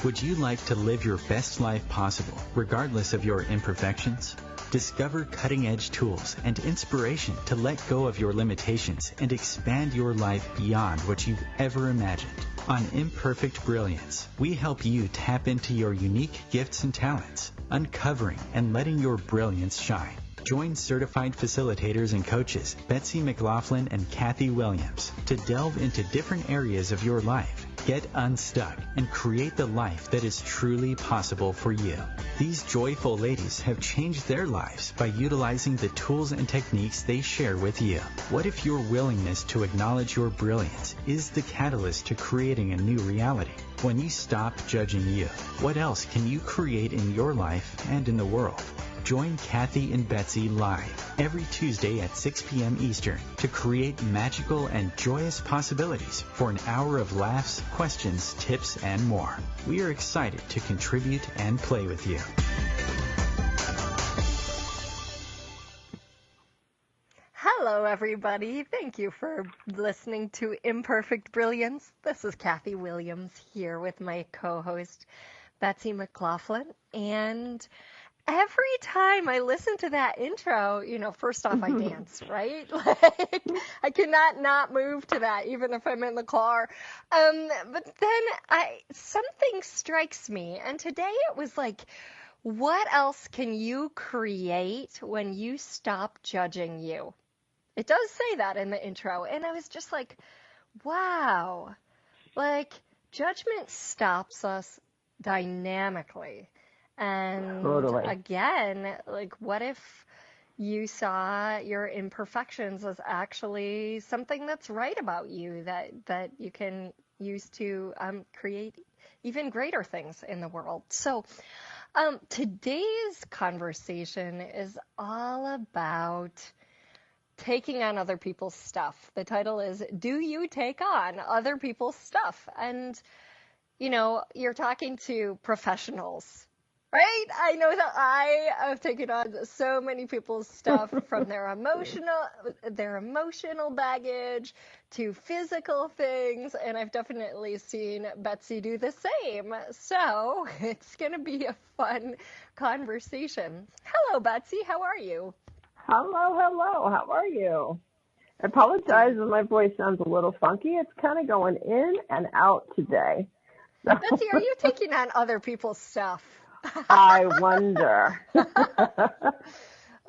Would you like to live your best life possible, regardless of your imperfections? Discover cutting-edge tools and inspiration to let go of your limitations and expand your life beyond what you've ever imagined. On Imperfect Brilliance, we help you tap into your unique gifts and talents, uncovering and letting your brilliance shine. Join certified facilitators and coaches Betsy McLaughlin and Kathy Williams to delve into different areas of your life, get unstuck, and create the life that is truly possible for you. These joyful ladies have changed their lives by utilizing the tools and techniques they share with you. What if your willingness to acknowledge your brilliance is the catalyst to creating a new reality? When you stop judging you, what else can you create in your life and in the world? Join Kathy and Betsy live every Tuesday at 6 p.m. Eastern to create magical and joyous possibilities for an hour of laughs, questions, tips, and more. We are excited to contribute and play with you. Hello, everybody. Thank you for listening to Imperfect Brilliance. This is Kathy Williams here with my co-host, Betsy McLaughlin. And every time I listen to that intro, first off, I dance, right? Like, I cannot not move to that, even if I'm in the car. But then something strikes me. And today it was like, what else can you create when you stop judging you? It does say that in the intro. And I was just like, wow, like judgment stops us dynamically. And Totally. again, like what if you saw your imperfections as actually something that's right about you that you can use to create even greater things in the world. So today's conversation is all about taking on other people's stuff. The title is, Do You Take On Other People's Stuff? And, you're talking to professionals, right? I know that I have taken on so many people's stuff from their emotional baggage to physical things, and I've definitely seen Betsy do the same. So it's going to be a fun conversation. Hello, Betsy. How are you? Hello. How are you? I apologize if my voice sounds a little funky. It's kind of going in and out today. So. Betsy, are you taking on other people's stuff? I wonder.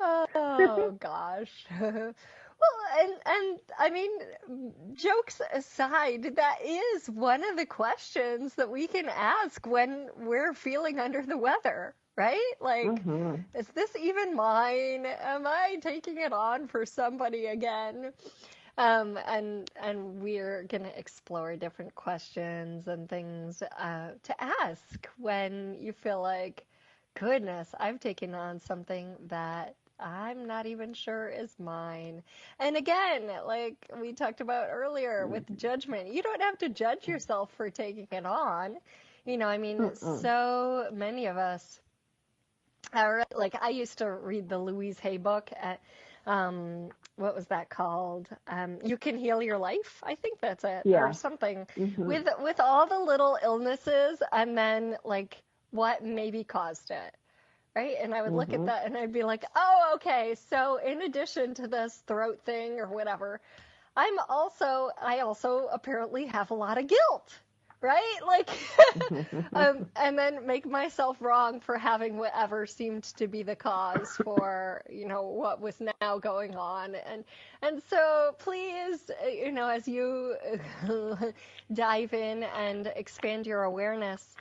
Oh, gosh. Well, and I mean, jokes aside, that is one of the questions that we can ask when we're feeling under the weather, right? Like, Is this even mine? Am I taking it on for somebody again? And we're going to explore different questions and things to ask when you feel like, goodness, I've taken on something that I'm not even sure is mine. And again, like we talked about earlier with judgment, you don't have to judge yourself for taking it on. So many of us are, like, I used to read the Louise Hay book at, what was that called? You Can Heal Your Life. I think that's it, or something with all the little illnesses and then like what maybe caused it. Right. And I would look at that and I'd be like, oh, okay. So in addition to this throat thing or whatever, I also apparently have a lot of guilt. Right? Like, and then make myself wrong for having whatever seemed to be the cause for, what was now going on. And so please, as you dive in and expand your awareness,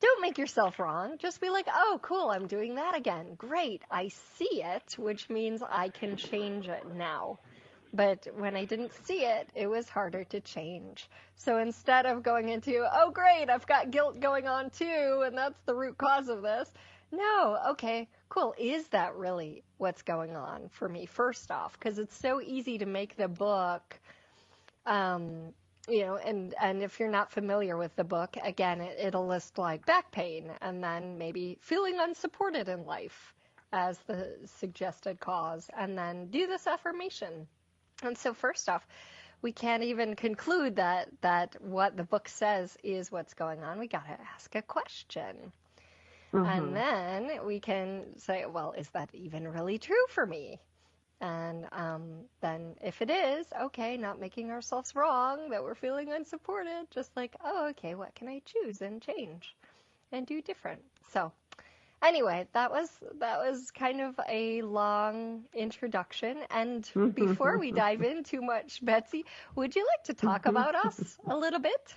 don't make yourself wrong. Just be like, oh, cool, I'm doing that again. Great. I see it, which means I can change it now. But when I didn't see it, it was harder to change. So instead of going into, oh, great, I've got guilt going on too, and that's the root cause of this. No, okay, cool. Is that really what's going on for me, first off? Because it's so easy to make the book, and if you're not familiar with the book, again, it'll list like back pain and then maybe feeling unsupported in life as the suggested cause, and then do this affirmation. And so first off, we can't even conclude that what the book says is what's going on. We got to ask a question. And then we can say, well, is that even really true for me? And then if it is, okay, not making ourselves wrong, that we're feeling unsupported, just like, oh, okay, what can I choose and change and do different? So anyway, that was kind of a long introduction. And before we dive in too much, Betsy, would you like to talk about us a little bit?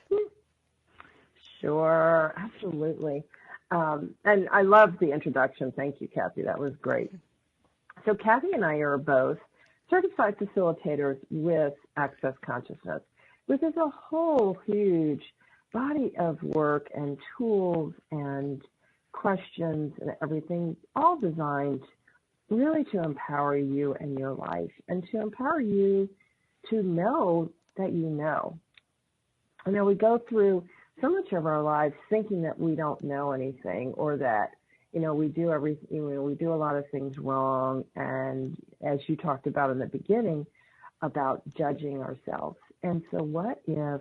Sure, absolutely. And I love the introduction. Thank you, Kathy. That was great. So Kathy and I are both certified facilitators with Access Consciousness, which is a whole huge body of work and tools and questions and everything, all designed really to empower you and your life and to empower you to know that you know. I know we go through so much of our lives thinking that we don't know anything, or that, we do everything, we do a lot of things wrong. And as you talked about in the beginning, about judging ourselves. And so what if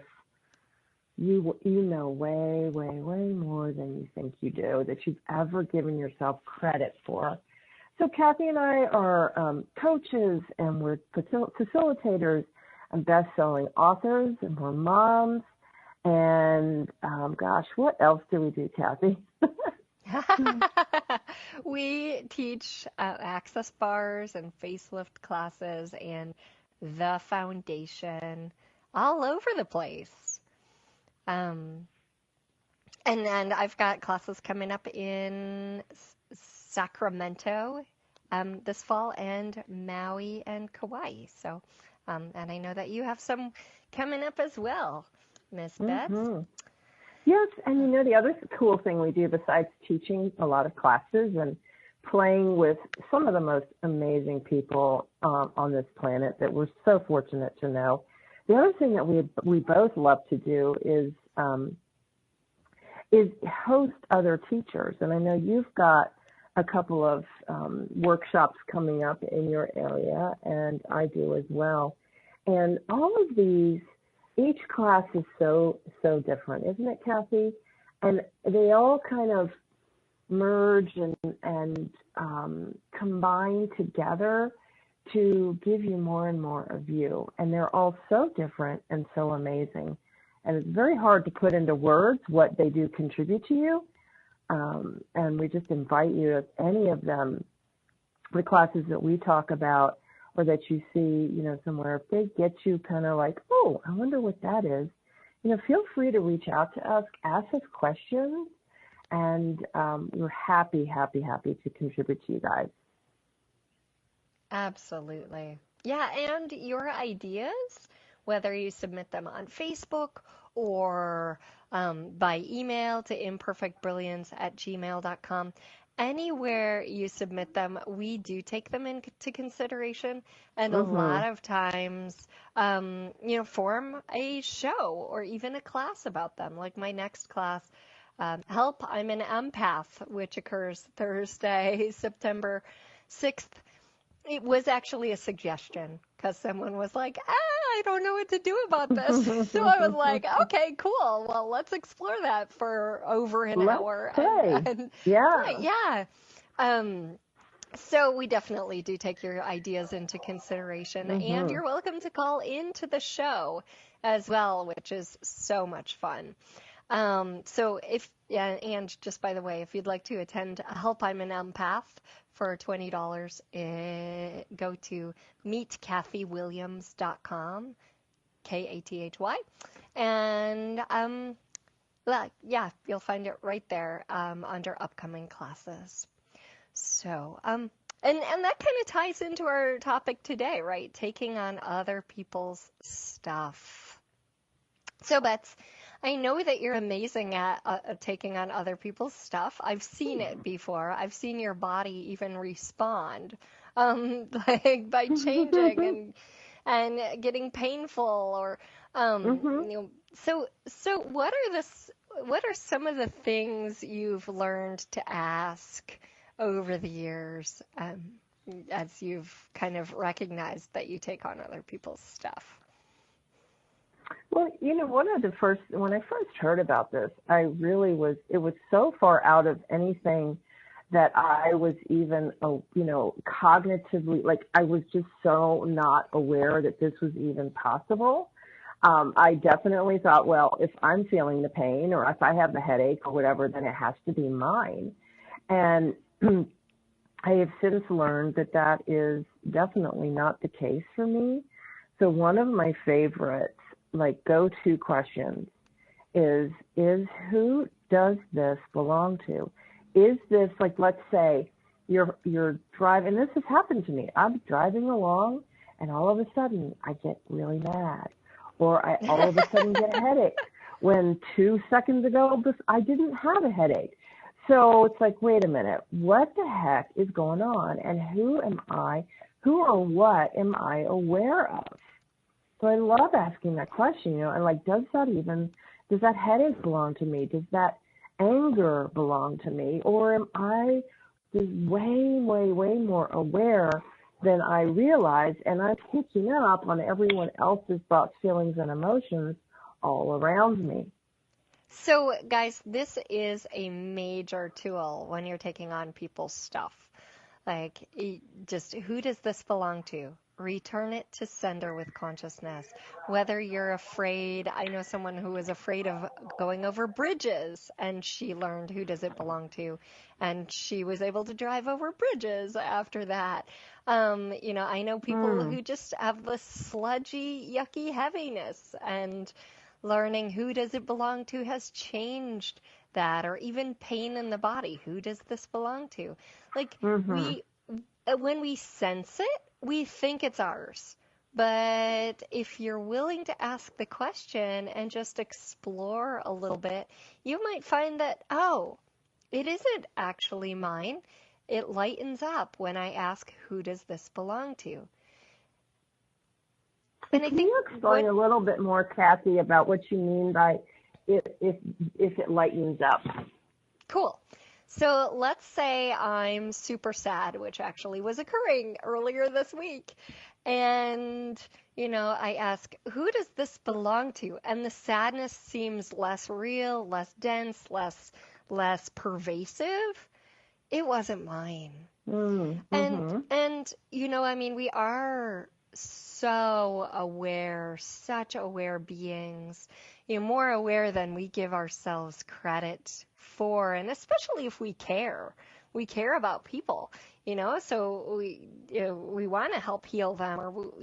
you know way, way, way more than you think you do, that you've ever given yourself credit for? So Kathy and I are coaches, and we're facilitators and best-selling authors, and we're moms. And gosh, what else do we do, Kathy? We teach access bars and facelift classes and the foundation all over the place. And I've got classes coming up in Sacramento this fall, and Maui and Kauai. So, and I know that you have some coming up as well, Miss Beth. Yes, and the other cool thing we do besides teaching a lot of classes and playing with some of the most amazing people on this planet that we're so fortunate to know, the other thing that we both love to do is host other teachers. And I know you've got a couple of workshops coming up in your area, and I do as well. And all of these, each class is so different, isn't it, Kathy? And they all kind of merge and combine together to give you more and more of you. And they're all so different and so amazing. And it's very hard to put into words what they do contribute to you. And we just invite you, if any of them, the classes that we talk about, or that you see, somewhere, if they get you kind of like, oh, I wonder what that is, feel free to reach out to us, ask us questions, and we're happy to contribute to you guys. Absolutely. Yeah, and your ideas, whether you submit them on Facebook or by email to imperfectbrilliance@gmail.com, anywhere you submit them, we do take them into consideration, and a lot of times, form a show or even a class about them. Like my next class, Help, I'm an Empath, which occurs Thursday, September 6th. It was actually a suggestion because someone was like, I don't know what to do about this. So I was like, okay, cool. Well, let's explore that for over an hour. And yeah. So we definitely do take your ideas into consideration, and you're welcome to call into the show as well, which is so much fun. So and just by the way, if you'd like to attend Help, I'm an Empath for $20, go to meetkathywilliams.com, Kathy, and you'll find it right there under upcoming classes. So, and that kind of ties into our topic today, right? Taking on other people's stuff. So, Bets, I know that you're amazing at taking on other people's stuff. I've seen it before. I've seen your body even respond, like by changing and getting painful, or So what are some of the things you've learned to ask over the years, as you've kind of recognized that you take on other people's stuff? Well, when I first heard about this, it was so far out of anything that I was even, cognitively, like I was just so not aware that this was even possible. I definitely thought, well, if I'm feeling the pain or if I have the headache or whatever, then it has to be mine. And I have since learned that that is definitely not the case for me. So one of my favorite, go-to questions is who does this belong to? Is this, let's say you're driving, and this has happened to me. I'm driving along and all of a sudden I get really mad, or I all of a sudden get a headache when 2 seconds ago I didn't have a headache. So it's like, wait a minute, what the heck is going on? And who or what am I aware of? So I love asking that question, and does that headache belong to me? Does that anger belong to me? Or am I just way, way, way more aware than I realize, and I'm picking up on everyone else's thoughts, feelings, and emotions all around me? So, guys, this is a major tool when you're taking on people's stuff. Just who does this belong to? Return it to sender with consciousness. Whether you're afraid, I know someone who was afraid of going over bridges, and she learned who does it belong to, and she was able to drive over bridges after that. I know people who just have the sludgy, yucky heaviness, and learning who does it belong to has changed that, or even pain in the body. Who does this belong to? When we sense it, we think it's ours. But if you're willing to ask the question and just explore a little bit, you might find that, it isn't actually mine. It lightens up when I ask, who does this belong to? And Can you explain a little bit more, Kathy, about what you mean by if it lightens up? Cool. So let's say I'm super sad, which actually was occurring earlier this week. And, I ask, who does this belong to? And the sadness seems less real, less dense, less pervasive. It wasn't mine. And we are so aware, such aware beings, more aware than we give ourselves credit for, and especially if we care about people, so we want to help heal them, or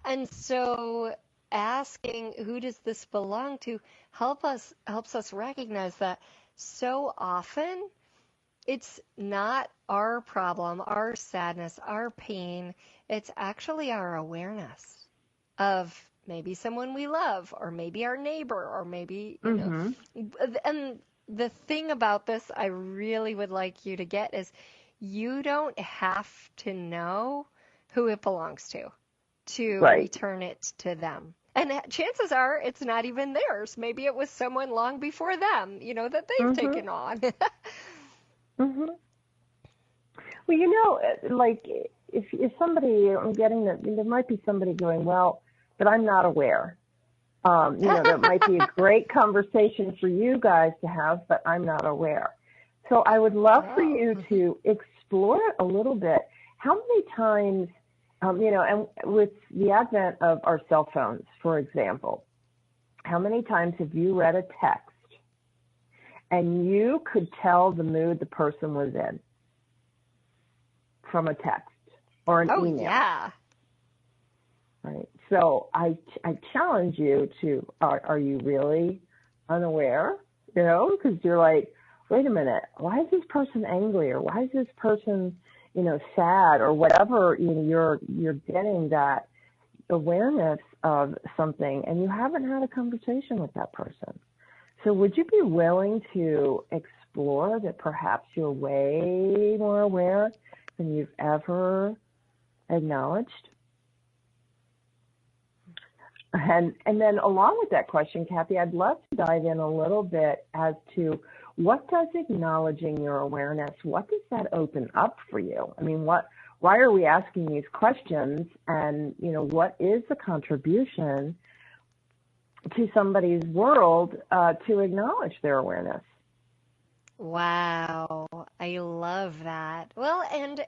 and so asking who does this belong to helps us recognize that so often it's not our problem, our sadness, our pain. It's actually our awareness of maybe someone we love, or maybe our neighbor, or maybe, and the thing about this I really would like you to get is you don't have to know who it belongs to return it to them. And chances are it's not even theirs. Maybe it was someone long before them, that they've taken on. Well, if somebody, I'm getting that there might be somebody going, well, but I'm not aware. That might be a great conversation for you guys to have, but I'm not aware. So I would love for you to explore it a little bit. How many times, and with the advent of our cell phones, for example, how many times have you read a text and you could tell the mood the person was in from a text or an email? Yeah. Right. So I challenge you to, are you really unaware? Because you're like, wait a minute, why is this person angry, or why is this person, sad, or whatever? You're getting that awareness of something, and you haven't had a conversation with that person. So would you be willing to explore that perhaps you're way more aware than you've ever acknowledged? And then along with that question, Kathy, I'd love to dive in a little bit as to what does acknowledging your awareness, what does that open up for you? I mean, why are we asking these questions? And, what is the contribution to somebody's world to acknowledge their awareness. Wow, I love that. Well, and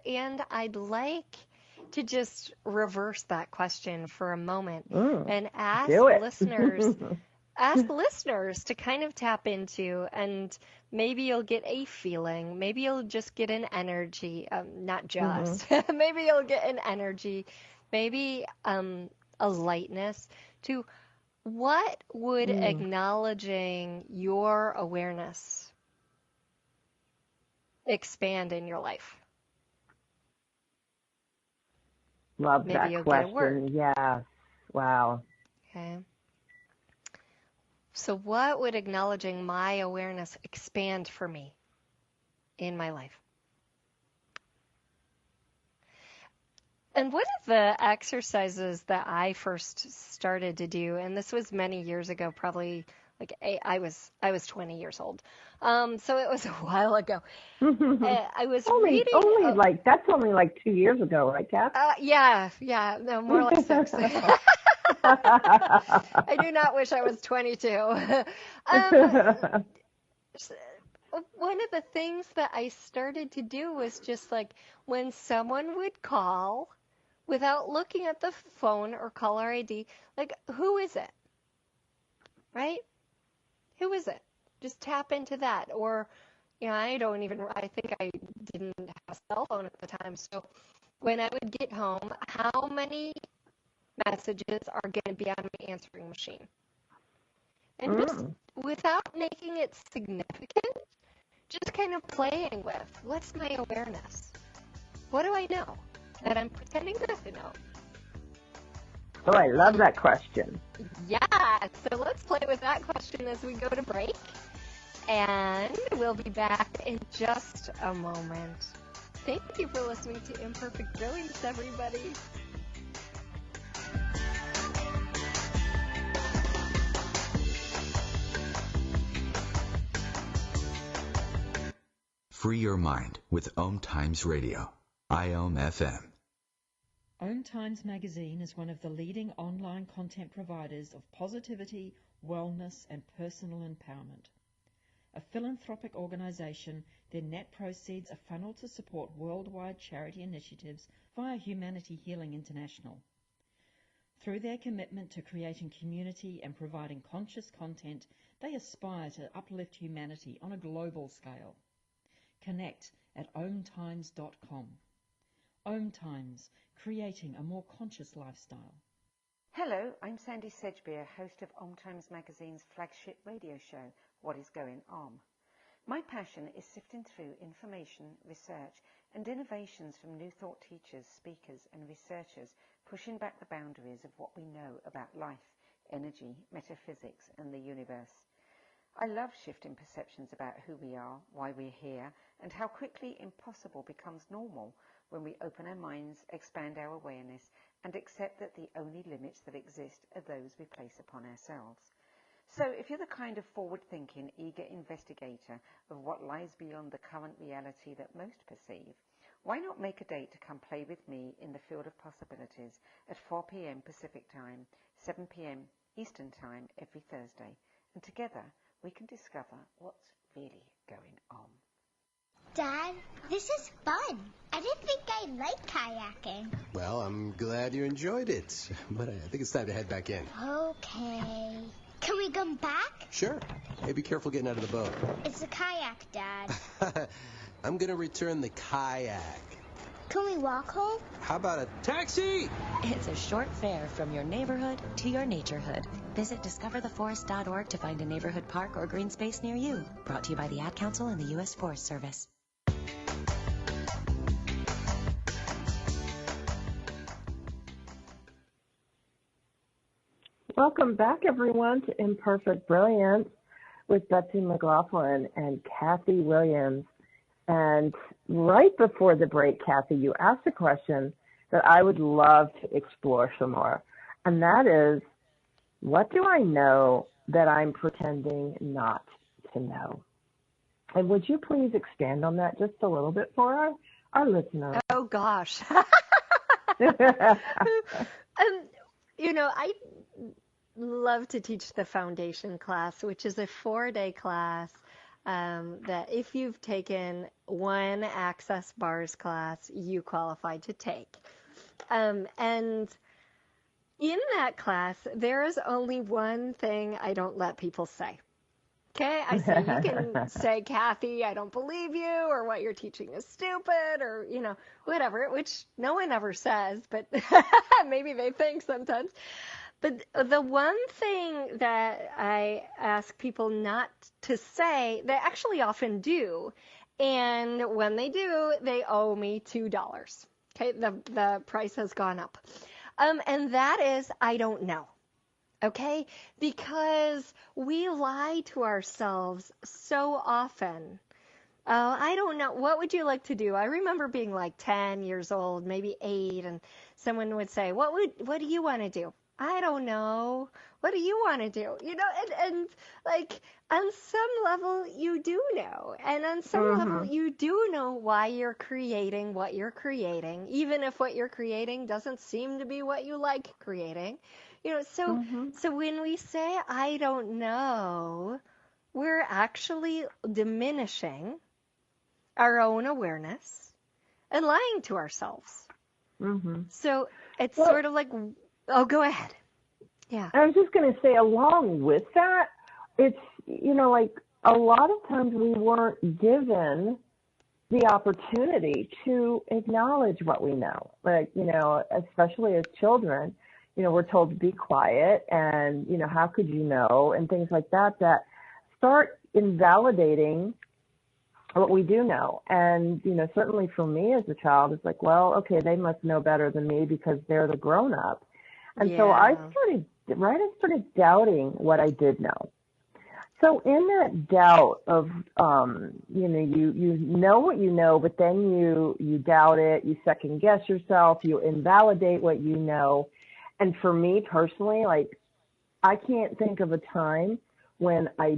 I'd like to just reverse that question for a moment and ask listeners to kind of tap into, and maybe you'll get a feeling, maybe you'll just get an energy, not just, maybe you'll get an energy, maybe a lightness to what would acknowledging your awareness expand in your life? Love Maybe that you'll question. Get a word. Yes. Wow. Okay. So what would acknowledging my awareness expand for me in my life? And one of the exercises that I first started to do, and this was many years ago, probably like I was 20 years old, so it was a while ago. I was reading. That's only like 2 years ago, right, Kath? Yeah, no, more like 6. I do not wish I was 22. One of the things that I started to do was just like when someone would call, without looking at the phone or caller ID, like, who is it? Right? Who is it? Just tap into that. Or, I think I didn't have a cell phone at the time. So when I would get home, how many messages are going to be on my answering machine? And just without making it significant, just kind of playing with, what's my awareness? What do I know that I'm pretending not to know? Oh, I love that question. Yeah, so let's play with that question as we go to break. And we'll be back in just a moment. Thank you for listening to Imperfect Brilliance, everybody. Free your mind with OMTimes Radio, IOM FM. OMTimes magazine is one of the leading online content providers of positivity, wellness, and personal empowerment. A philanthropic organization, their net proceeds are funneled to support worldwide charity initiatives via Humanity Healing International. Through their commitment to creating community and providing conscious content, they aspire to uplift humanity on a global scale. Connect at omtimes.com. OMTimes, creating a more conscious lifestyle. Hello, I'm Sandy Sedgbeer, host of OMTimes Magazine's flagship radio show, What is Going On. My passion is sifting through information, research, and innovations from new thought teachers, speakers, and researchers, pushing back the boundaries of what we know about life, energy, metaphysics, and the universe. I love shifting perceptions about who we are, why we're here, and how quickly impossible becomes normal when we open our minds, expand our awareness, and accept that the only limits that exist are those we place upon ourselves. So if you're the kind of forward-thinking, eager investigator of what lies beyond the current reality that most perceive, why not make a date to come play with me in the field of possibilities at 4 p.m. Pacific Time, 7 p.m. Eastern Time every Thursday, and together we can discover what's really going on. Dad, this is fun. I didn't think I'd like kayaking. Well, I'm glad you enjoyed it, but I think it's time to head back in. Okay. Can we come back? Sure. Hey, be careful getting out of the boat. It's a kayak, Dad. I'm going to return the kayak. Can we walk home? How about a taxi? It's a short fare from your neighborhood to your naturehood. Visit discovertheforest.org to find a neighborhood park or green space near you. Brought to you by the Ad Council and the U.S. Forest Service. Welcome back, everyone, to Imperfect Brilliance with Betsy McLaughlin and Kathy Williams. And right before the break, Kathy, you asked a question that I would love to explore some more. And that is, what do I know that I'm pretending not to know? And would you please expand on that just a little bit for our listeners? Oh, gosh. love to teach the foundation class, which is a 4-day class that if you've taken one Access Bars class, you qualify to take. And in that class, there is only one thing I don't let people say. Okay, I say you can say, Kathy, I don't believe you, or what you're teaching is stupid, or, whatever, which no one ever says, but maybe they think sometimes. But the one thing that I ask people not to say, they actually often do, and when they do, they owe me $2. Okay, the price has gone up. And that is, I don't know. Okay? Because we lie to ourselves so often. I don't know. What would you like to do? I remember being like 10 years old, maybe 8, and someone would say, what do you want to do? I don't know. What do you want to do? And like on some level you do know. And on some level you do know why you're creating what you're creating, even if what you're creating doesn't seem to be what you like creating. So when we say, I don't know, we're actually diminishing our own awareness and lying to ourselves. So it's sort of like, oh, go ahead. Yeah. I was just going to say, along with that, it's, like a lot of times we weren't given the opportunity to acknowledge what we know. Like, especially as children, we're told to be quiet and, how could you know, and things like that start invalidating what we do know. And, certainly for me as a child, it's like, well, okay, they must know better than me because they're the grown up. And so I started doubting what I did know. So in that doubt of, you know what you know, but then you doubt it, you second guess yourself, you invalidate what you know. And for me personally, like, I can't think of a time when I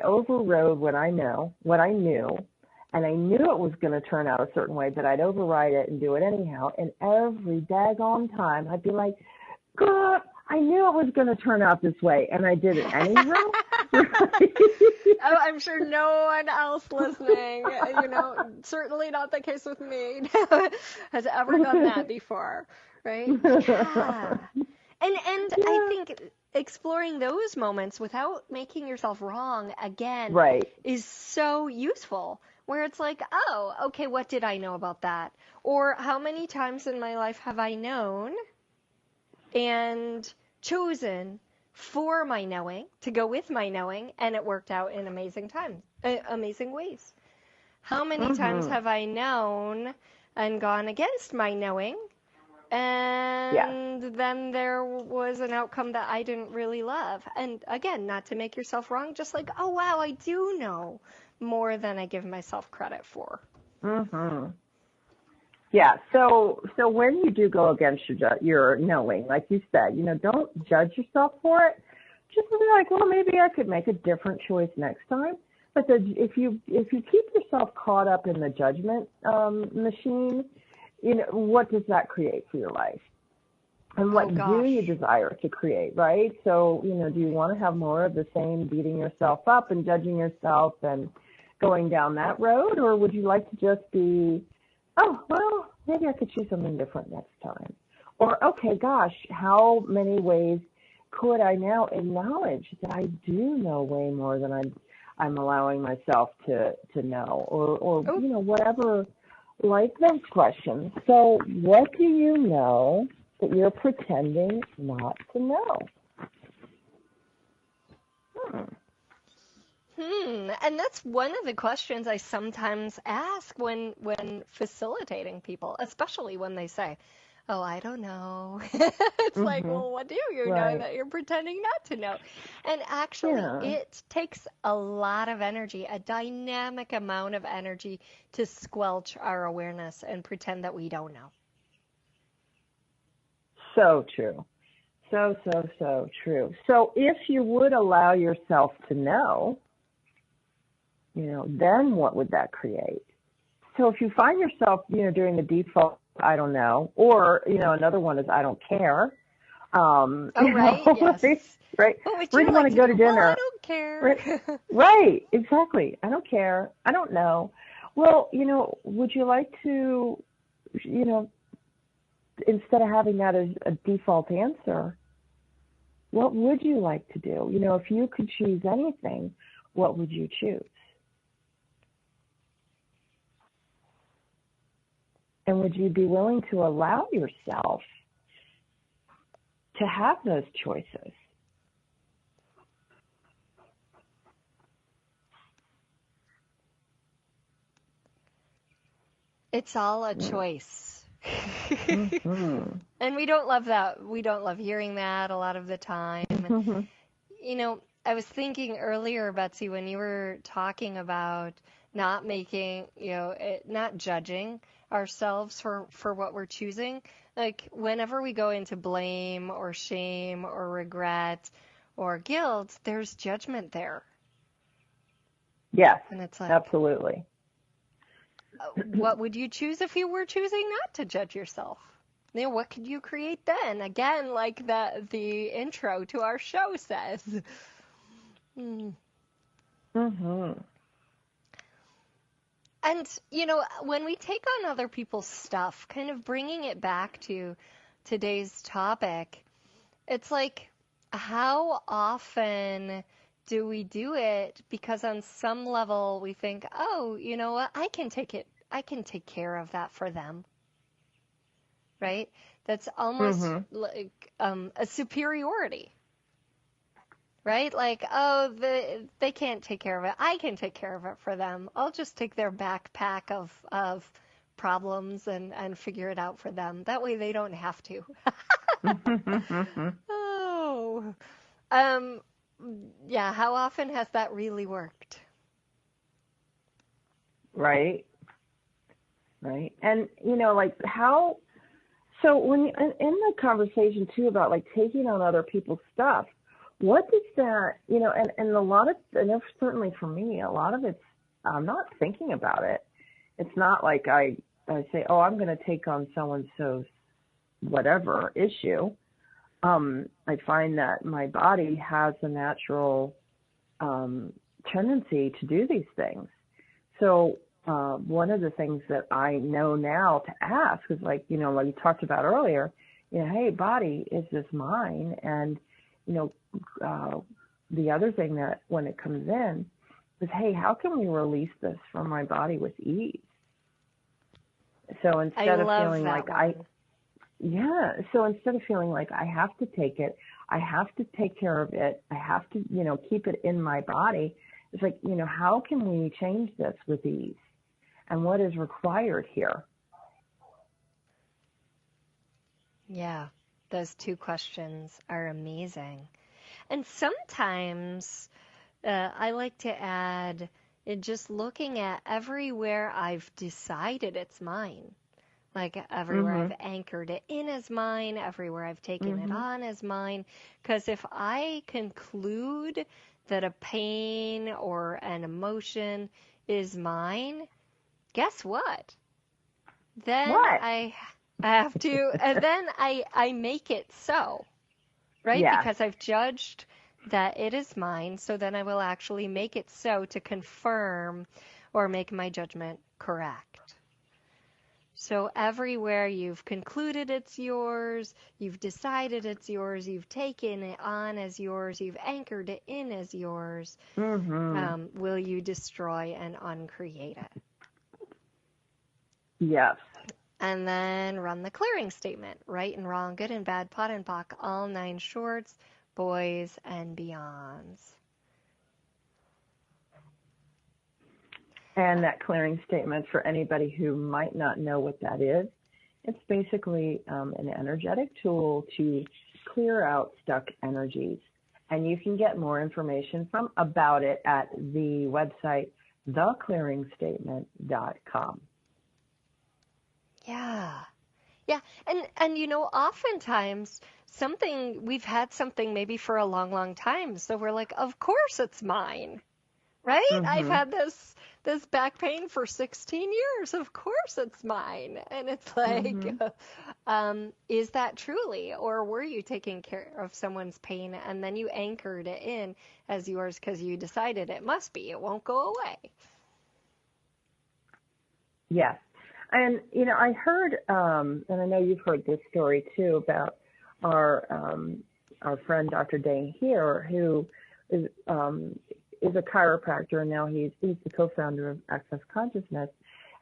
overrode what I knew, and I knew it was going to turn out a certain way, but I'd override it and do it anyhow. And every daggone time I'd be like, God, I knew it was going to turn out this way, and I did it anyhow. Oh, I'm sure no one else listening, certainly not the case with me, has ever done that before, right? Yeah. And I think exploring those moments without making yourself wrong again is so useful, where it's like, oh, okay, what did I know about that? Or how many times in my life have I known and chosen for my knowing, to go with my knowing, and it worked out in amazing ways. How many times have I known and gone against my knowing, and then there was an outcome that I didn't really love? And again, not to make yourself wrong, just like, oh wow, I do know more than I give myself credit for. Yeah, so when you do go against your knowing, like you said, don't judge yourself for it. Just be like, well, maybe I could make a different choice next time. But if you keep yourself caught up in the judgment machine, what does that create for your life? And what do you desire to create, right? So, do you want to have more of the same beating yourself up and judging yourself and going down that road? Or would you like to just be, oh, well, maybe I could choose something different next time? Or, okay, gosh, how many ways could I now acknowledge that I do know way more than I'm allowing myself to know? Or whatever, like those questions. So what do you know that you're pretending not to know? And that's one of the questions I sometimes ask when facilitating people, especially when they say, oh, I don't know. It's like, well, what do you know that you're pretending not to know? And actually, it takes a lot of energy, a dynamic amount of energy to squelch our awareness and pretend that we don't know. So true. So true. So if you would allow yourself to know, then what would that create? So if you find yourself, doing the default, I don't know, or, another one is I don't care, Right, yes. Right. What Where do you want to go to dinner? Well, I don't care. Right, exactly. I don't care. I don't know. Well, would you like to, instead of having that as a default answer, what would you like to do? If you could choose anything, what would you choose? And would you be willing to allow yourself to have those choices? It's all a choice. Mm-hmm. And we don't love that. We don't love hearing that a lot of the time. Mm-hmm. I was thinking earlier, Betsy, when you were talking about not making, not judging ourselves for what we're choosing. Like whenever we go into blame or shame or regret or guilt, there's judgment there. Yes, and it's like, absolutely. What would you choose if you were choosing not to judge yourself? What could you create then? Again, like the intro to our show says. Mm-hmm. And, when we take on other people's stuff, kind of bringing it back to today's topic, it's like, how often do we do it? Because on some level we think, oh, you know what? I can take care of that for them. Right? That's almost like a superiority. Right? Like, oh, they can't take care of it. I can take care of it for them. I'll just take their backpack of problems and figure it out for them. That way they don't have to. Oh. Yeah, how often has that really worked? Right. Right. And, so when in the conversation too about like taking on other people's stuff, what does that, and a lot of, and certainly for me, a lot of it's, I'm not thinking about it. It's not like I say, oh, I'm going to take on so-and-so's whatever issue. I find that my body has a natural tendency to do these things. So one of the things that I know now to ask is like you talked about earlier, hey, body, is this mine? And, the other thing that when it comes in is, hey, how can we release this from my body with ease? So instead of feeling like so instead of feeling like I have to take it, I have to take care of it, I have to, keep it in my body, it's like, how can we change this with ease? And what is required here? Yeah, those two questions are amazing. And sometimes I like to add, just looking at everywhere I've decided it's mine. Like everywhere I've anchored it in as mine, everywhere I've taken it on as mine. Because if I conclude that a pain or an emotion is mine, guess what? Then I have to, and then I make it so, right? Yeah. Because I've judged that it is mine, so then I will actually make it so to confirm or make my judgment correct. So everywhere you've concluded it's yours, you've decided it's yours, you've taken it on as yours, you've anchored it in as yours, will you destroy and uncreate it? Yes. And then run the clearing statement. Right and wrong, good and bad, pot and pock, all 9 shorts, boys and beyonds. And that clearing statement, for anybody who might not know what that is, it's basically an energetic tool to clear out stuck energies. And you can get more information about it at the website, theclearingstatement.com. Yeah. Yeah. And oftentimes we've had something maybe for a long, long time. So we're like, of course it's mine. right? Mm-hmm. I've had this back pain for 16 years. Of course it's mine. And it's like, is that truly? Or were you taking care of someone's pain and then you anchored it in as yours because you decided it must be, it won't go away? Yes. And, I heard, and I know you've heard this story too, about our friend, Dr. Dane here, who is a chiropractor, and now he's the co-founder of Access Consciousness,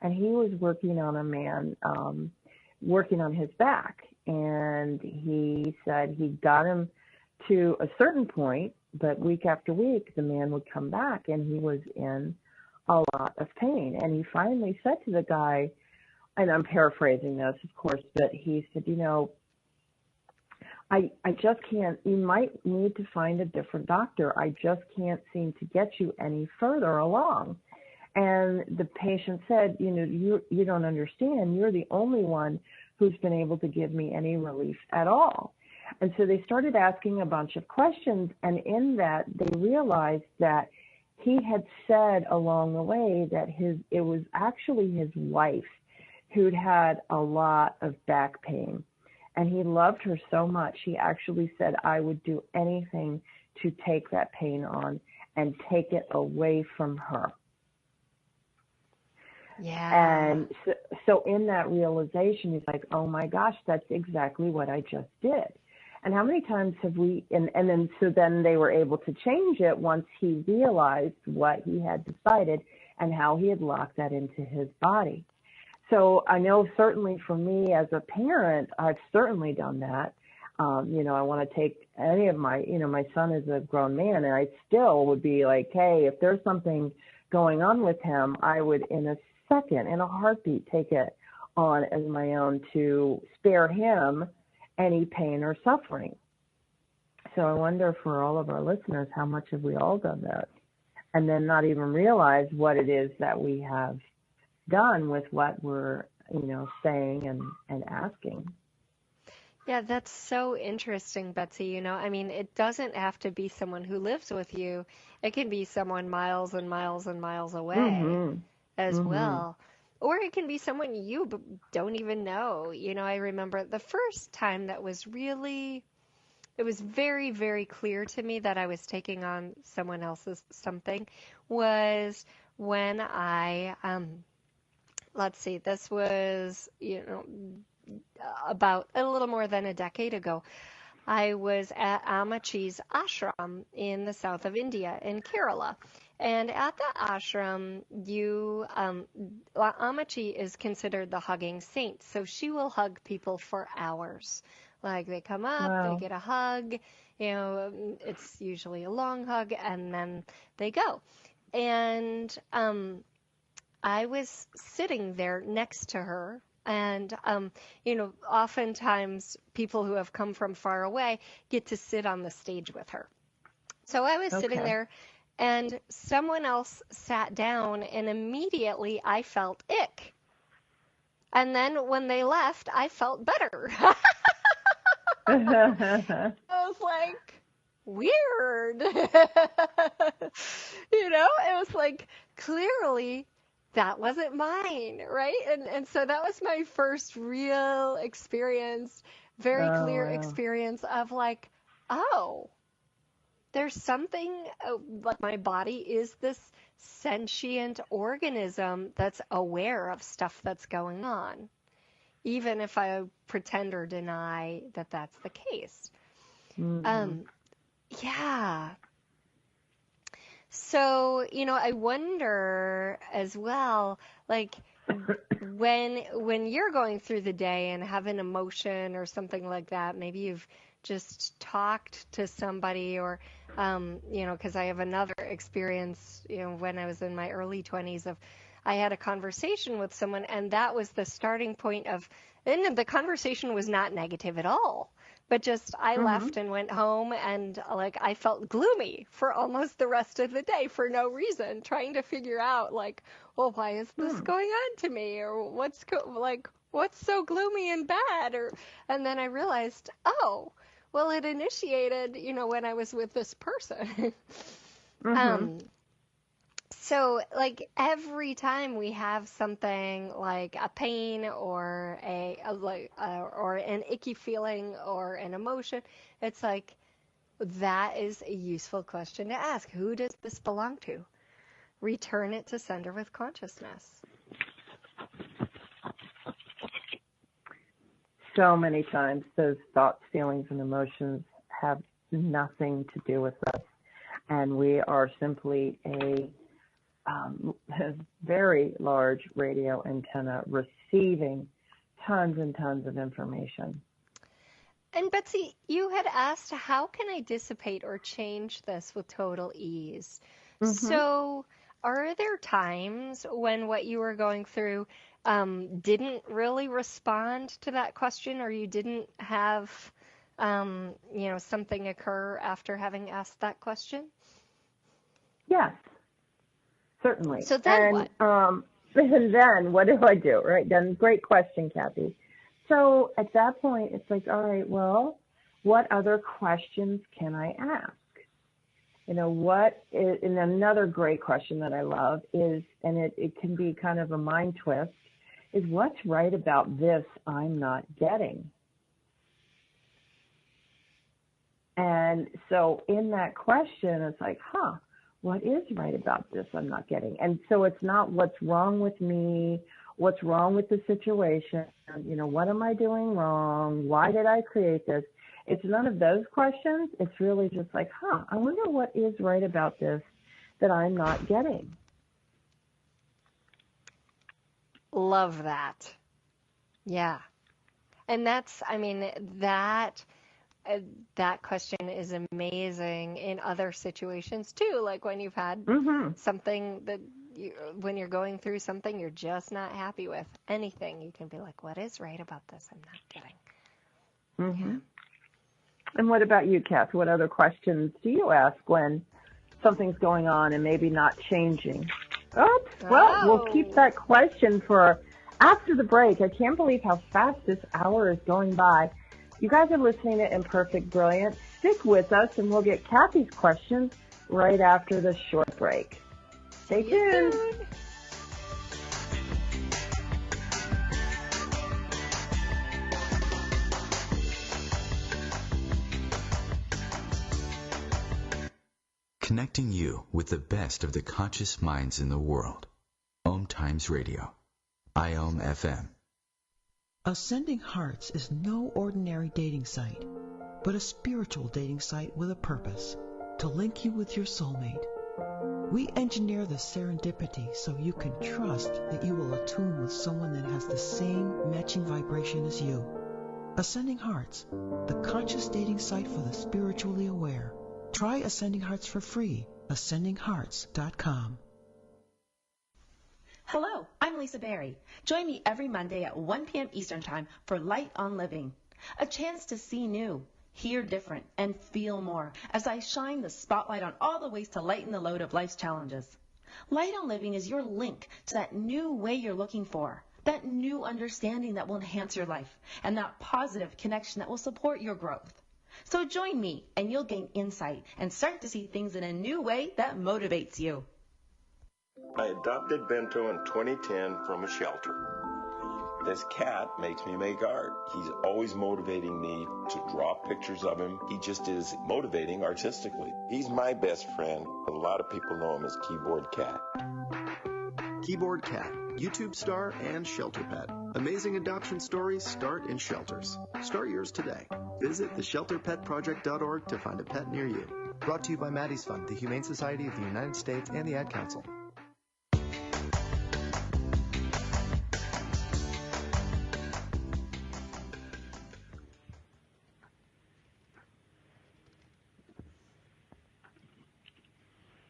and he was working on a man, working on his back, and he said he got him to a certain point, but week after week, the man would come back, and he was in a lot of pain, and he finally said to the guy, and I'm paraphrasing this, of course, but he said, I just can't, you might need to find a different doctor. I just can't seem to get you any further along. And the patient said, you don't understand. You're the only one who's been able to give me any relief at all. And so they started asking a bunch of questions. And in that, they realized that he had said along the way that it was actually his wife who'd had a lot of back pain. And he loved her so much, he actually said, I would do anything to take that pain on and take it away from her. Yeah. And so in that realization, he's like, oh my gosh, that's exactly what I just did. And how many times have we, and then they were able to change it once he realized what he had decided and how he had locked that into his body. So I know certainly for me as a parent, I've certainly done that. I want to take any of my son is a grown man, and I still would be like, hey, if there's something going on with him, I would in a second, in a heartbeat, take it on as my own to spare him any pain or suffering. So I wonder for all of our listeners, how much have we all done that? And then not even realize what it is that we have done with what we're, saying and asking. Yeah, that's so interesting, Betsy. It doesn't have to be someone who lives with you. It can be someone miles and miles and miles away as well. Or it can be someone you don't even know. I remember the first time that was really, it was very, very clear to me that I was taking on someone else's something was when I, let's see, this was, about a little more than a decade ago. I was at Amachi's ashram in the south of India, in Kerala. And at the ashram, Amachi is considered the hugging saint. So she will hug people for hours. Like they come up, They get a hug, it's usually a long hug, and then they go. And I was sitting there next to her, and, oftentimes people who have come from far away get to sit on the stage with her. So I was sitting there, and someone else sat down, and immediately I felt ick. And then when they left, I felt better. I was like, weird. It was like, clearly that wasn't mine, right? And so that was my first real experience, very clear experience of like, oh, there's something, like my body is this sentient organism that's aware of stuff that's going on, even if I pretend or deny that that's the case. Yeah. So, I wonder as well, like when you're going through the day and have an emotion or something like that, maybe you've just talked to somebody or, because I have another experience, when I was in my early 20s of I had a conversation with someone, and that was the starting point of, and the conversation was not negative at all. But just I left and went home, and like I felt gloomy for almost the rest of the day for no reason, trying to figure out like, well, why is this going on to me, or what's so gloomy and bad, and then I realized, oh, well, it initiated, when I was with this person. So, like every time we have something like a pain or or an icky feeling or an emotion, it's like that is a useful question to ask. Who does this belong to? Return it to sender with consciousness. So many times those thoughts, feelings, and emotions have nothing to do with us, and we are simply a very large radio antenna receiving tons and tons of information. And Betsy, you had asked, how can I dissipate or change this with total ease? Mm-hmm. So are there times when what you were going through didn't really respond to that question, or you didn't have, something occur after having asked that question? Yes. Certainly. So then what? And then what do I do, right? Then great question, Kathy. So at that point, it's like, all right, well, what other questions can I ask? And another great question that I love is, and it can be kind of a mind twist, is what's right about this I'm not getting? And so in that question, it's like, what is right about this I'm not getting? And so it's not what's wrong with me, what's wrong with the situation, what am I doing wrong? Why did I create this? It's none of those questions. It's really just like, I wonder what is right about this that I'm not getting. Love that. Yeah. And that question is amazing in other situations too, like when you've had something that when you're going through something you're just not happy with, anything, you can be like, what is right about this I'm not getting? Yeah. And what about you, Kath? What other questions do you ask when something's going on and maybe not changing? We'll keep that question for after the break. I can't believe how fast this hour is going by. You guys are listening to Imperfect Brilliant. Stick with us, and we'll get Kathy's questions right after the short break. Stay tuned. Connecting you with the best of the conscious minds in the world. OMTimes Radio. IOM FM. Ascending Hearts is no ordinary dating site, but a spiritual dating site with a purpose, to link you with your soulmate. We engineer the serendipity so you can trust that you will attune with someone that has the same matching vibration as you. Ascending Hearts, the conscious dating site for the spiritually aware. Try Ascending Hearts for free. AscendingHearts.com. Hello, I'm Lisa Berry. Join me every Monday at 1 p.m. Eastern Time for Light on Living, a chance to see new, hear different, and feel more as I shine the spotlight on all the ways to lighten the load of life's challenges. Light on Living is your link to that new way you're looking for, that new understanding that will enhance your life, and that positive connection that will support your growth. So join me, and you'll gain insight and start to see things in a new way that motivates you. I adopted Bento in 2010 from a shelter. This cat makes me make art. He's always motivating me to draw pictures of him. He just is motivating artistically. He's my best friend. A lot of people know him as Keyboard Cat. Keyboard Cat, YouTube star and shelter pet. Amazing adoption stories start in shelters. Start yours today. Visit theshelterpetproject.org to find a pet near you. Brought to you by Maddie's Fund, the Humane Society of the United States, and the Ad Council.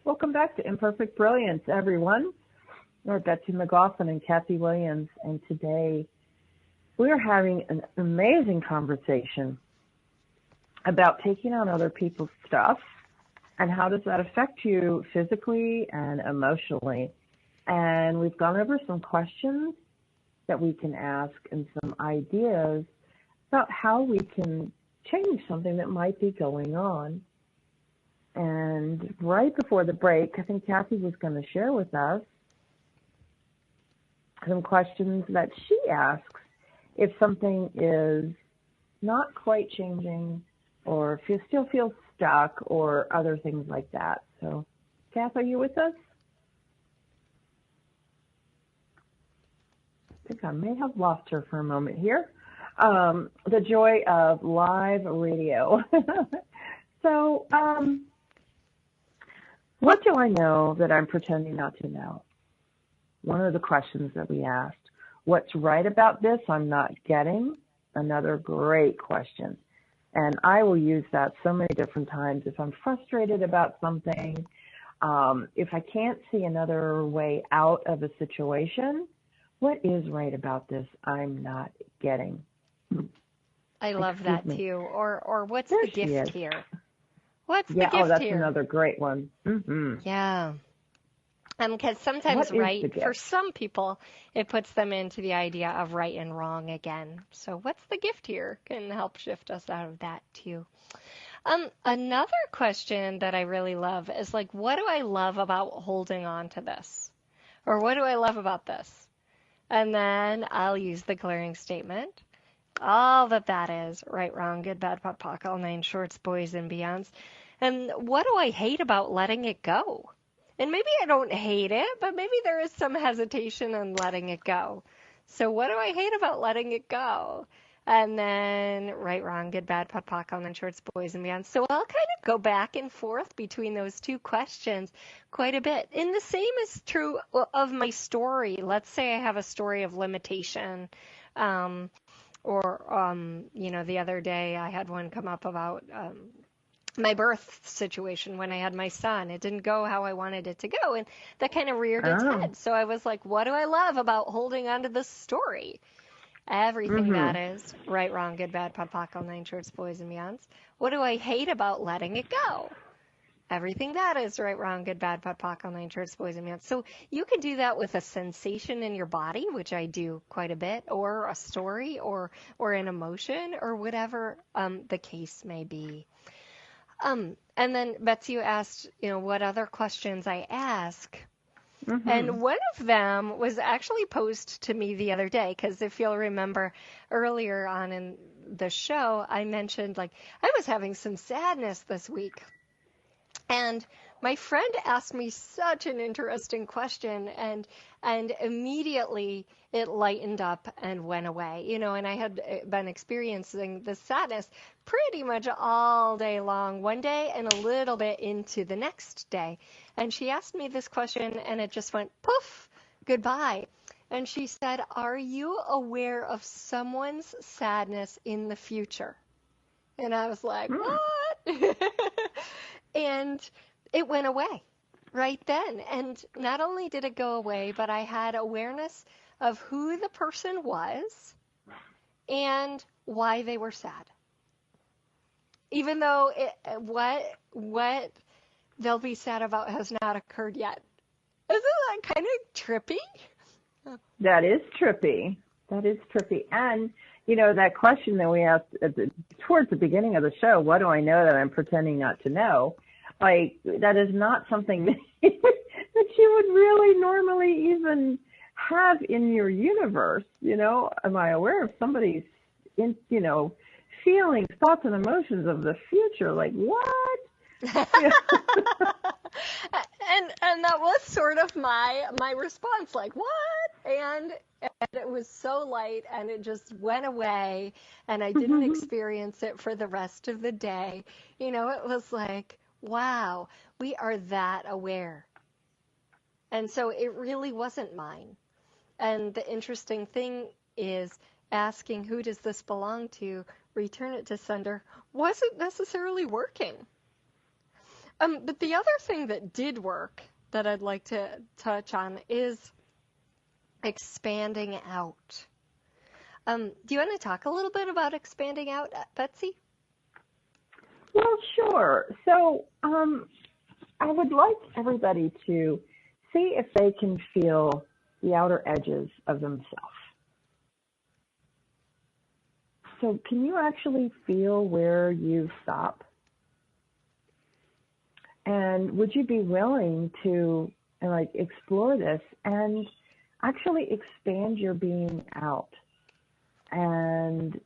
Welcome back to Imperfect Brilliance, everyone. We're Betsy McLaughlin and Kathy Williams, and today we are having an amazing conversation about taking on other people's stuff and how does that affect you physically and emotionally. And we've gone over some questions that we can ask and some ideas about how we can change something that might be going on. And right before the break, I think Kathy was going to share with us some questions that she asks if something is not quite changing or if you still feel stuck or other things like that. So, Kath, are you with us? I think I may have lost her for a moment here. The joy of live radio. So, what do I know that I'm pretending not to know? One of the questions that we asked. What's right about this I'm not getting? Another great question. And I will use that so many different times. If I'm frustrated about something, if I can't see another way out of a situation, what is right about this I'm not getting? I love that too. Or what's the gift here? What's the gift here? Oh, that's here? another great one. Mm-hmm. Yeah. Because sometimes for some people, it puts them into the idea of right and wrong again. So what's the gift here can help shift us out of that too. Another question that I really love is like, what do I love about holding on to this? Or what do I love about this? And then I'll use the clearing statement. All that is, right, wrong, good, bad, pot, pock, all nine shorts, boys, and beyonds. And what do I hate about letting it go? And maybe I don't hate it, but maybe there is some hesitation in letting it go. So what do I hate about letting it go? And then right, wrong, good, bad, pot, pock, all nine shorts, boys, and beyond. So I'll kind of go back and forth between those two questions quite a bit. And the same is true of my story. Let's say I have a story of limitation. The other day I had one come up about my birth situation when I had my son. It didn't go how I wanted it to go, and that kind of reared its head. So I was like, what do I love about holding on to this story? Everything that is, right, wrong, good, bad, pot, pock, all nine shorts, boys, and beyonds. What do I hate about letting it go? Everything that is, right, wrong, good, bad, pot, pock, all nine shorts, boys, and beyonds. So you can do that with a sensation in your body, which I do quite a bit, or a story, or an emotion, or whatever the case may be. And then, Betsy, you asked, what other questions I ask. And one of them was actually posed to me the other day, because if you'll remember earlier on in the show, I mentioned, I was having some sadness this week. And my friend asked me such an interesting question, and immediately it lightened up and went away. And I had been experiencing the sadness pretty much all day long, one day and a little bit into the next day. And she asked me this question, and it just went poof, goodbye. And she said, are you aware of someone's sadness in the future? And I was like, what? And it went away right then. And not only did it go away, but I had awareness of who the person was and why they were sad. Even though what they'll be sad about has not occurred yet. Isn't that kind of trippy? That is trippy. And, that question that we asked towards the beginning of the show, what do I know that I'm pretending not to know? That is not something that you would really normally even have in your universe. Am I aware of somebody's, feelings, thoughts, and emotions of the future? Like, what? And that was sort of my response, like, what? And it was so light, and it just went away, and I didn't experience it for the rest of the day. It was like, wow, we are that aware. And so it really wasn't mine. And the interesting thing is asking, who does this belong to? Return it to sender wasn't necessarily working. But the other thing that did work that I'd like to touch on is expanding out. Do you want to talk a little bit about expanding out, Betsy? Well, sure. So I would like everybody to see if they can feel the outer edges of themselves. So can you actually feel where you stop? And would you be willing to explore this and actually expand your being out? And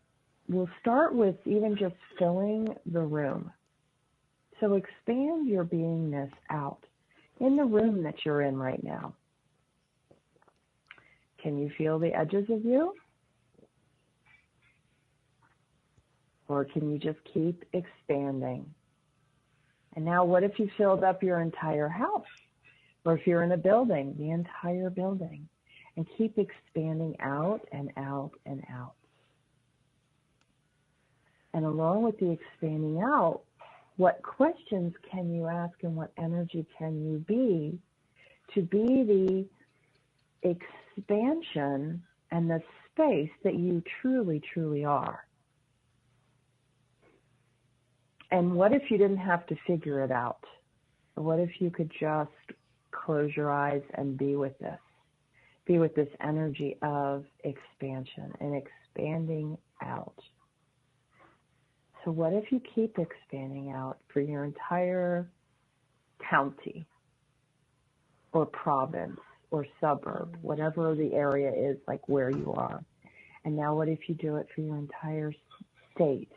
we'll start with even just filling the room. So expand your beingness out in the room that you're in right now. Can you feel the edges of you? Or can you just keep expanding? And now what if you filled up your entire house? Or if you're in a building, the entire building. And keep expanding out and out and out. And along with the expanding out, what questions can you ask and what energy can you be to be the expansion and the space that you truly, truly are? And what if you didn't have to figure it out? What if you could just close your eyes and be with this? Be with this energy of expansion and expanding out. So what if you keep expanding out for your entire county or province or suburb, whatever the area is, like where you are. And now what if you do it for your entire state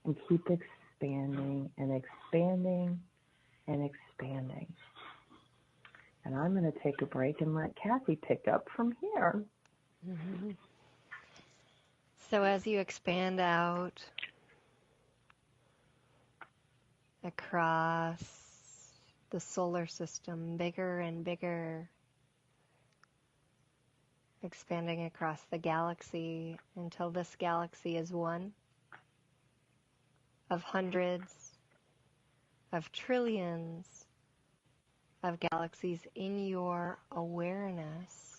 and keep expanding and expanding and expanding. And I'm going to take a break and let Kathy pick up from here. Mm-hmm. So as you expand out across the solar system, bigger and bigger, expanding across the galaxy until this galaxy is one of hundreds of trillions of galaxies in your awareness.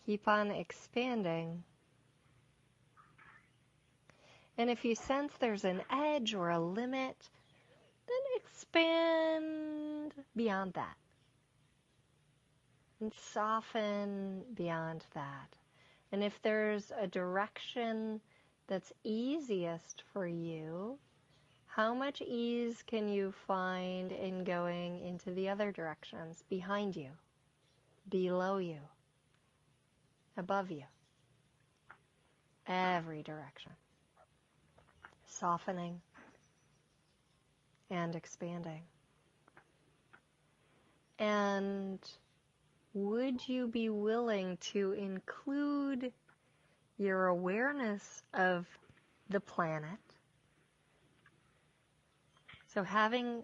Keep on expanding. And if you sense there's an edge or a limit, then expand beyond that. And soften beyond that. And if there's a direction that's easiest for you, how much ease can you find in going into the other directions? Behind you, below you, above you. Every direction. Softening and expanding. And would you be willing to include your awareness of the planet? So having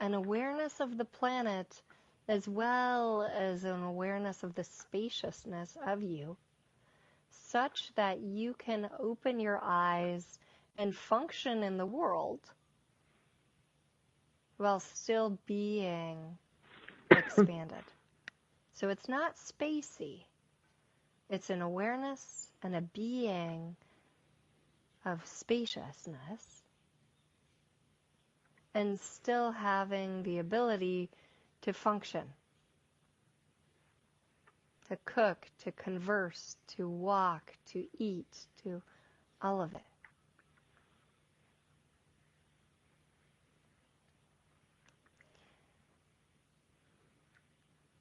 an awareness of the planet as well as an awareness of the spaciousness of you, such that you can open your eyes and function in the world while still being expanded. So it's not spacey. It's an awareness and a being of spaciousness and still having the ability to function, to cook, to converse, to walk, to eat, to all of it.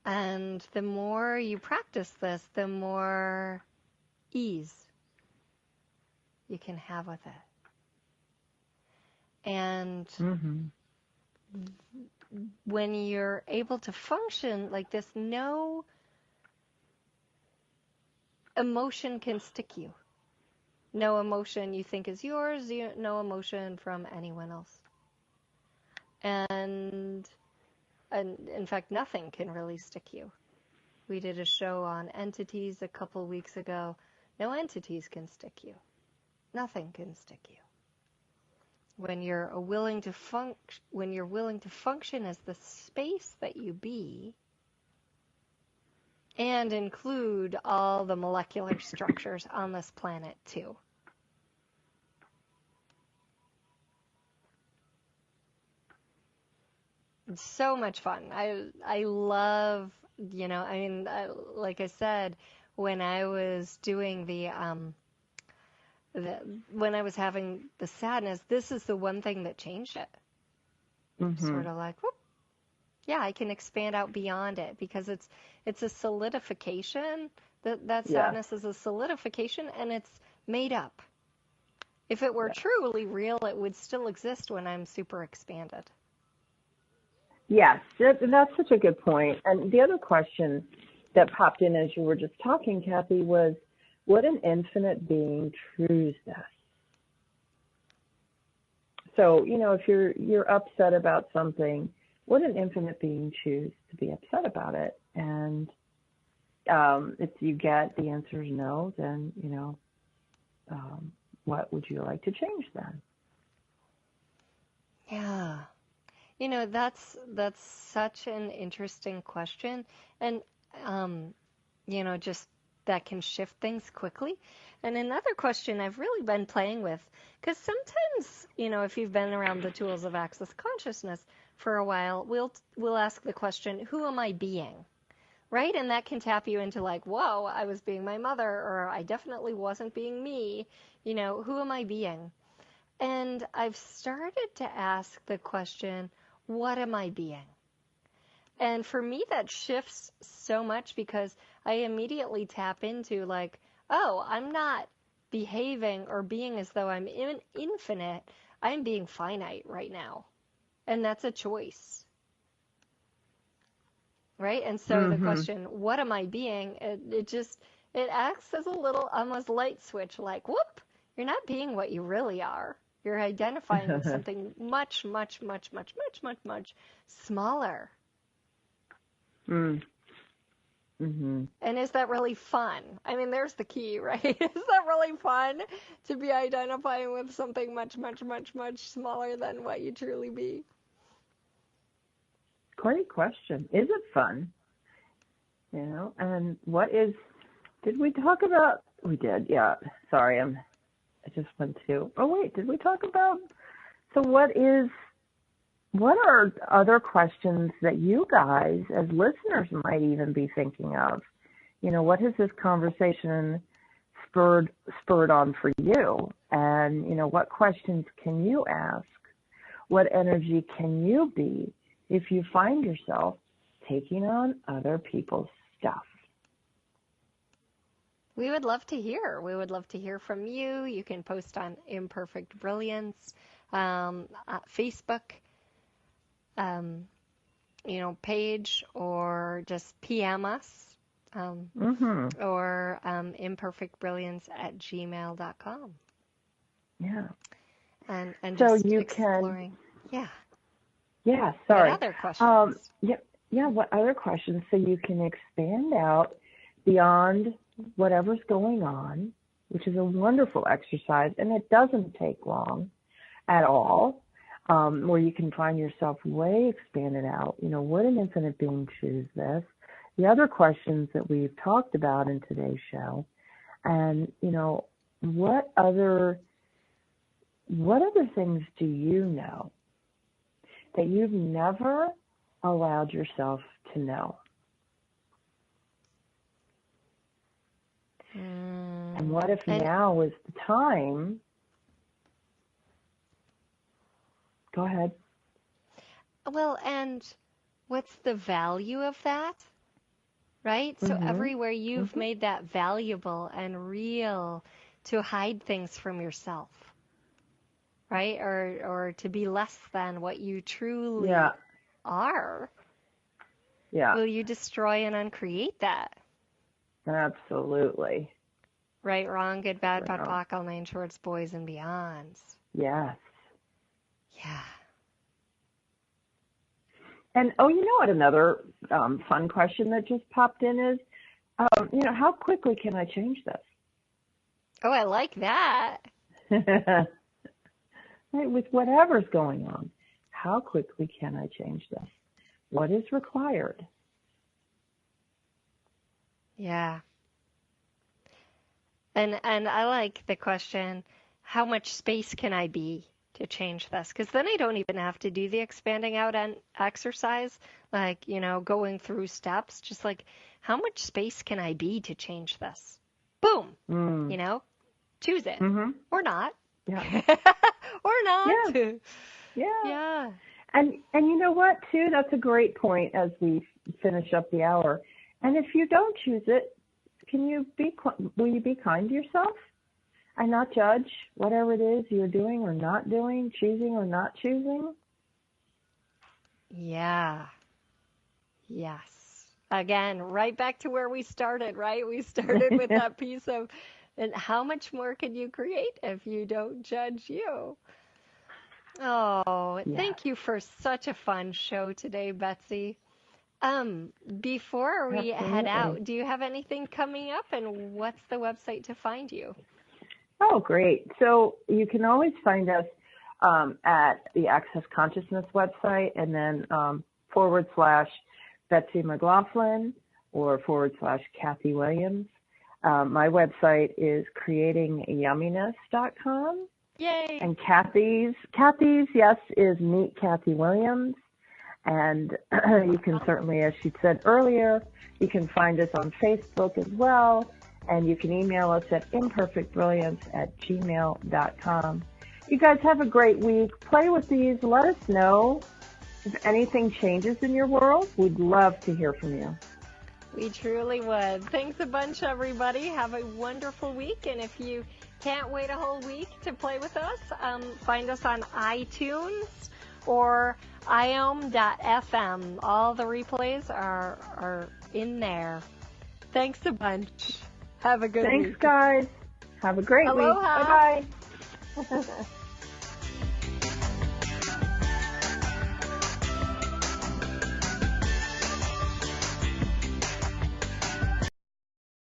And the more you practice this, the more ease you can have with it. And when you're able to function like this, no emotion can stick you. No emotion you think is yours, no emotion from anyone else. And in fact, nothing can really stick you. We did a show on entities a couple weeks ago. No entities can stick you. Nothing can stick you. When you're willing to function as the space that you be, and include all the molecular structures on this planet too. It's so much fun. I love, like I said, when I was doing the when I was having the sadness, this is the one thing that changed it. Sort of like, whoop, yeah, I can expand out beyond it, because it's a solidification. That sadness is a solidification, and it's made up. If it were truly real, it would still exist when I'm super expanded. Yes, that's such a good point. And the other question that popped in as you were just talking, Kathy, was, would an infinite being choose this? So, if you're upset about something, would an infinite being choose to be upset about it? And if you get the answer is no, then, what would you like to change then? Yeah. That's such an interesting question. And, just that can shift things quickly. And another question I've really been playing with, because sometimes, if you've been around the tools of Access Consciousness for a while, we'll ask the question, who am I being? Right? And that can tap you into like, whoa, I was being my mother, or I definitely wasn't being me. Who am I being? And I've started to ask the question, what am I being? And for me, that shifts so much, because I immediately tap into like, oh, I'm not behaving or being as though I'm infinite. I'm being finite right now. And that's a choice. Right? And so the question, what am I being? It acts as a little almost light switch, like, whoop, you're not being what you really are. You're identifying with something much, much, much, much, much, much, much smaller. And is that really fun? I mean, there's the key, right? Is that really fun to be identifying with something much, much, much, much smaller than what you truly be? Great question. Is it fun? And did we talk about, we did, yeah. Sorry, I just went to, did we talk about, so what are other questions that you guys as listeners might even be thinking of? What has this conversation spurred on for you? And, what questions can you ask? What energy can you be if you find yourself taking on other people's stuff? We would love to hear. We would love to hear from you. You can post on Imperfect Brilliance, Facebook, page, or just PM us, or imperfectbrilliance@gmail.com. Yeah. And so just you exploring. Can. Yeah. Sorry. What other questions? Yeah. What other questions? So you can expand out beyond whatever's going on, which is a wonderful exercise, and it doesn't take long at all. Where you can find yourself way expanded out. Would an infinite being choose this? The other questions that we've talked about in today's show, and what other things do you know that you've never allowed yourself to know? And what if now is the time? Go ahead. Well, and what's the value of that? Right? So everywhere you've made that valuable and real to hide things from yourself, right? Or to be less than what you truly are. Yeah. Will you destroy and uncreate that? Absolutely. Right, wrong, good, bad, POD, POC, all nine shorts, boys, and beyonds. Yes. Yeah. And, what another fun question that just popped in is, how quickly can I change this? Oh, I like that. Right, with whatever's going on, how quickly can I change this? What is required? Yeah. And I like the question, how much space can I be to change this? Because then I don't even have to do the expanding out and exercise, like, going through steps, just like, how much space can I be to change this? Boom, Choose it. Or not. Yeah. Or not. Yeah. Yeah. And you know what, too? That's a great point as we finish up the hour. And if you don't choose it, will you be kind to yourself and not judge whatever it is you're doing or not doing, choosing or not choosing? Yeah. Yes. Again, right back to where we started, right? We started with that piece of, and how much more can you create if you don't judge you? Oh, thank you for such a fun show today, Betsy. Before we head out, do you have anything coming up, and what's the website to find you? Oh, great. So you can always find us at the Access Consciousness website, and then / Betsy McLaughlin or / Kathy Williams. My website is creatingyumminess.com. Yay! And Kathy's, yes, is Meet Kathy Williams. And you can certainly, as she said earlier, you can find us on Facebook as well. And you can email us at imperfectbrilliance@gmail.com. You guys have a great week. Play with these. Let us know if anything changes in your world. We'd love to hear from you. We truly would. Thanks a bunch, everybody. Have a wonderful week. And if you can't wait a whole week to play with us, find us on iTunes or IOM.FM. All the replays are in there. Thanks a bunch. Have a good week. Thanks, guys. Have a great week. Bye-bye.